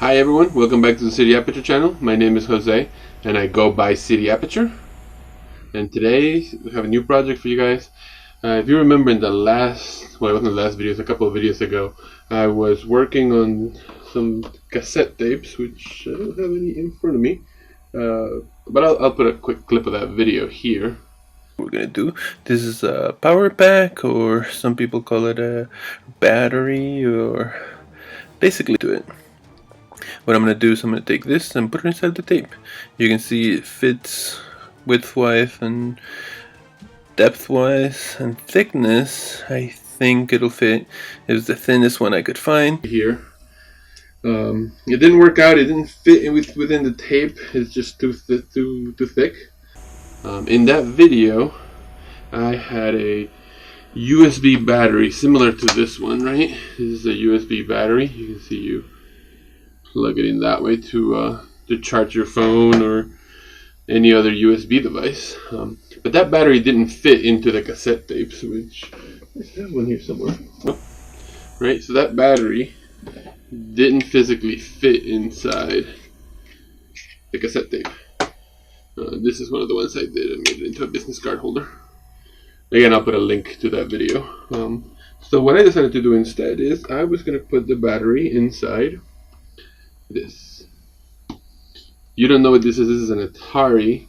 Hi everyone, welcome back to the City Aperture channel. My name is Jose and I go by City Aperture. And today we have a new project for you guys. If you remember in the last, well it wasn't the last video, it was a couple of videos ago, I was working on some cassette tapes, which I don't have any in front of me. But I'll put a quick clip of that video here. We're gonna do, this is a power pack, or some people call it a battery, or basically do it. What I'm going to do is I'm going to take this and put it inside the tape. You can see it fits width-wise and depth-wise and thickness. I think it'll fit. It was the thinnest one I could find here. It didn't work out. It didn't fit within the tape. It's just too thick. In that video, I had a USB battery similar to this one, right? This is a USB battery. You can see you plug it in that way to charge your phone or any other USB device. But that battery didn't fit into the cassette tapes, which I have one here somewhere. Oh, right, so that battery didn't physically fit inside the cassette tape. This is one of the ones I did. I made it into a business card holder. Again, I'll put a link to that video. So what I decided to do instead is I was going to put the battery inside this. You don't know what this is. This is an ATARI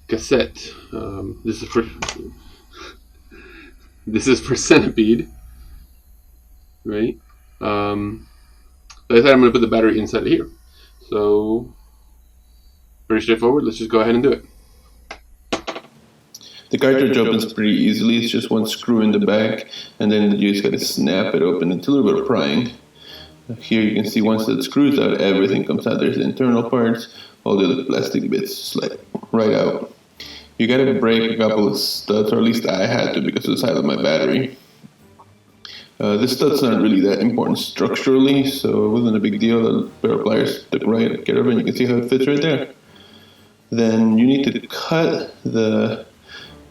cassette. This is for Centipede, right? I decided I'm going to put the battery inside of here. So pretty straightforward. Let's just go ahead and do it. The cartridge opens pretty easily. It's just one screw in the back, and then you just got to snap it open. It's a little bit of prying. Here you can see once the screws out, everything comes out. There's the internal parts, all the other plastic bits slide right out. You gotta break a couple of studs, or at least I had to because of the size of my battery. The studs aren't really that important structurally, so it wasn't a big deal. The pair of pliers took right care of it, and you can see how it fits right there. Then you need to cut the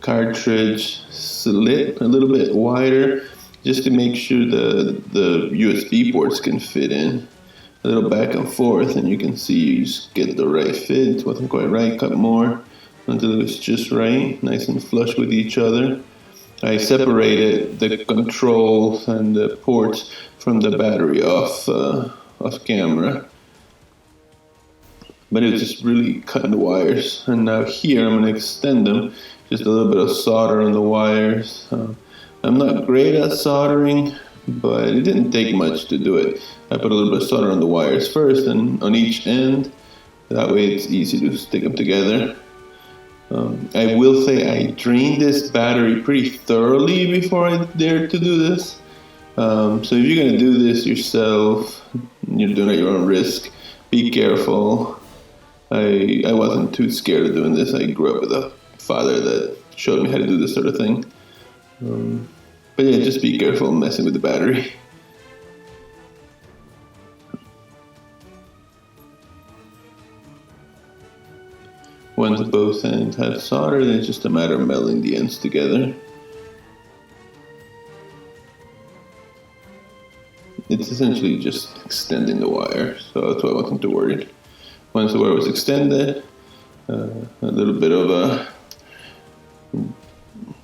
cartridge slit a little bit wider, just to make sure the USB ports can fit in. A little back and forth, and you can see you just get the right fit. It wasn't quite right, cut more until it was just right, nice and flush with each other. I separated the controls and the ports from the battery off camera. But it was just really cutting the wires. And now here I'm going to extend them. Just a little bit of solder on the wires. I'm not great at soldering, but it didn't take much to do it. I put a little bit of solder on the wires first and on each end. That way it's easy to stick them together. I will say I drained this battery pretty thoroughly before I dared to do this. So if you're going to do this yourself, you're doing it at your own risk, be careful. I wasn't too scared of doing this. I grew up with a father that showed me how to do this sort of thing. But yeah, just be careful messing with the battery. Once both ends have solder, then it's just a matter of melding the ends together. It's essentially just extending the wire, so that's why I wasn't too worried. Once the wire was extended, a little bit of a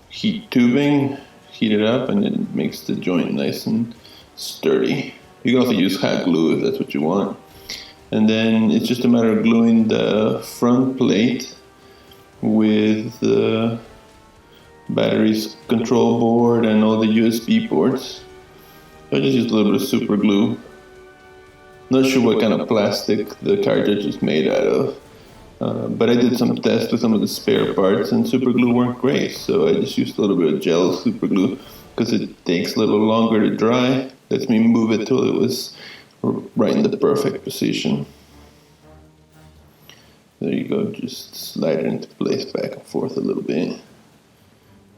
heat tubing, heat it up, and it makes the joint nice and sturdy. You can also use hot glue if that's what you want. And then it's just a matter of gluing the front plate with the battery's control board and all the USB ports. I just used a little bit of super glue. Not sure what kind of plastic the cartridge is made out of. But I did some tests with some of the spare parts, and super glue weren't great, so I just used a little bit of gel super glue because it takes a little longer to dry. Lets me move it till it was right in the perfect position. There you go, just slide it into place back and forth a little bit.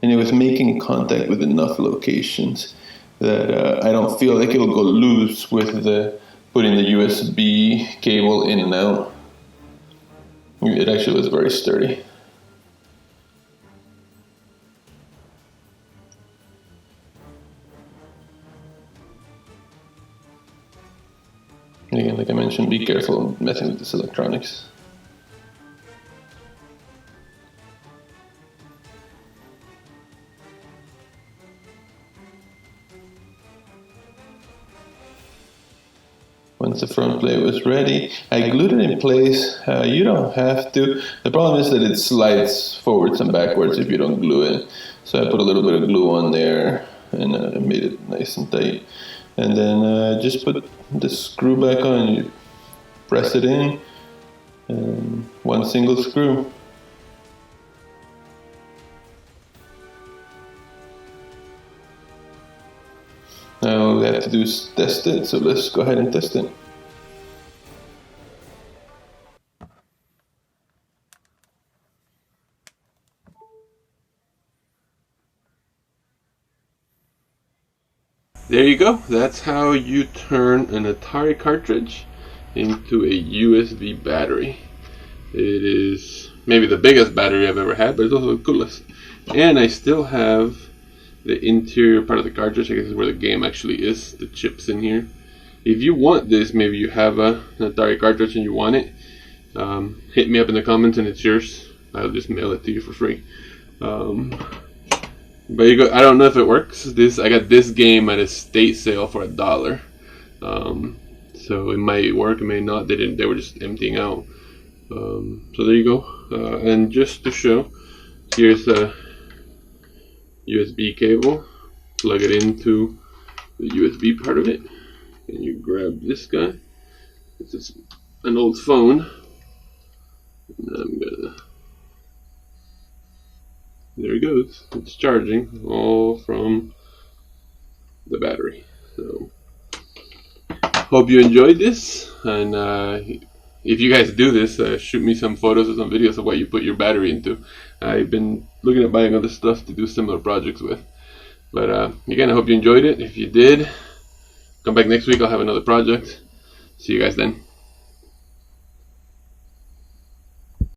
And it was making contact with enough locations that I don't feel like it'll go loose with putting the USB cable in and out. It actually was very sturdy. And again, again, like I mentioned, be careful messing with this electronics. Once the front plate was ready, I glued it in place. You don't have to. The problem is that it slides forwards and backwards if you don't glue it. So I put a little bit of glue on there and made it nice and tight. And then just put the screw back on. You press it in, and one single screw. Now all we have to do is test it, so let's go ahead and test it. There you go. That's how you turn an ATARI cartridge into a USB battery. It is maybe the biggest battery I've ever had, but it's also the coolest. And I still have the interior part of the cartridge. I guess is where the game actually is, the chips in here. If you want this, maybe you have an ATARI cartridge and you want it, hit me up in the comments and it's yours. I'll just mail it to you for free. But you go, I don't know if it works. I got this game at a state sale for $1. So it might work, it may not. They were just emptying out. So there you go. And just to show, here's a USB cable. Plug it into the USB part of it, and you grab this guy. This is an old phone. And I'm gonna. There it goes. It's charging all from the battery. So hope you enjoyed this, and if you guys do this, shoot me some photos or some videos of what you put your battery into. I've been looking at buying other stuff to do similar projects with. But again, I hope you enjoyed it. If you did, come back next week. I'll have another project. See you guys then.